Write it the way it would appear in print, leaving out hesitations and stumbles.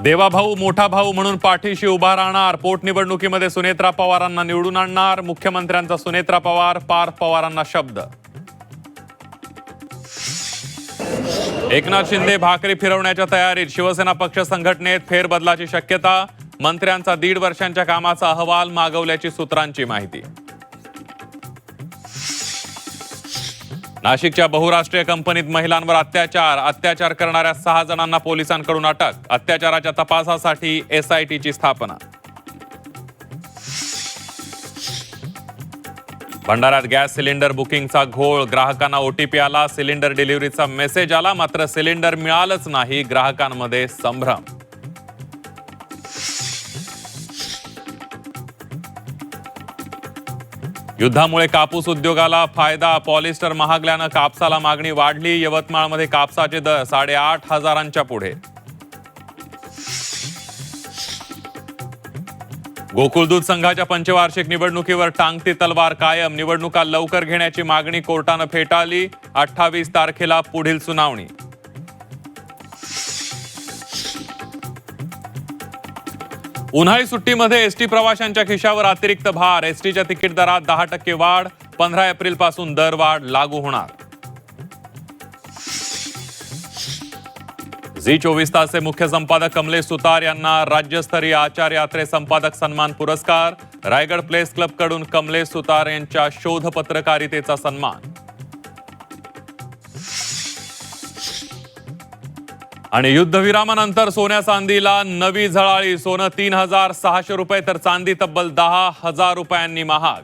देवाभाऊ मोठा भाऊ म्हणून पाठीशी उभा राहणार. पोटनिवडणुकीमध्ये सुनेत्रा पवारांना निवडून आणणार. मुख्यमंत्र्यांचा सुनेत्रा पवार पार्थ पवारांना शब्द. एकनाथ शिंदे भाकरी फिरवण्याच्या तयारीत. शिवसेना पक्ष संघटनेत फेरबदलाची शक्यता. मंत्र्यांचा 1.5 वर्षांच्या कामाचा अहवाल मागवल्याची सूत्रांची माहिती. नाशिकच्या बहुराष्ट्रीय कंपनीत महिलांवर अत्याचार करणाऱ्या 6 जणांना पोलिसांकडून अटक. अत्याचाराच्या तपासासाठी SITची स्थापना. भंडाऱ्यात गॅस सिलेंडर बुकिंगचा घोळ. ग्राहकांना OTP आला, सिलेंडर डिलिव्हरीचा मेसेज आला, मात्र सिलेंडर मिळालंच नाही. ग्राहकांमध्ये संभ्रम. युद्धामुळे कापूस उद्योगाला फायदा. पॉलिस्टर महागल्यानं कापसाला मागणी वाढली. यवतमाळमध्ये कापसाचे दर 8,500 पुढे. गोकुळ दूध संघाच्या पंचवार्षिक निवडणुकीवर टांगती तलवार कायम. निवडणुका लवकर घेण्याची मागणी कोर्टानं फेटाळली. 28 तारखेला पुढील सुनावणी. उन्हाळी सुट्टीमध्ये एसटी प्रवाशांच्या खिशावर अतिरिक्त भार. एसटीच्या तिकीट दरात 10% वाढ. 15 एप्रिलपासून दरवाढ लागू होणार. झी 24 तासचे मुख्य संपादक कमलेश सुतार यांना राज्यस्तरीय आचार यात्रे संपादक सन्मान पुरस्कार. रायगड प्लेस क्लब कडून कमलेश सुतार यांच्या शोध पत्रकारितेचा सन्मान. आणि युद्धविरामानंतर सोन्या चांदीला नवी झळाळी. सोनं 3,600 रुपये तर चांदी तब्बल 10,000 रुपयांनी महाग.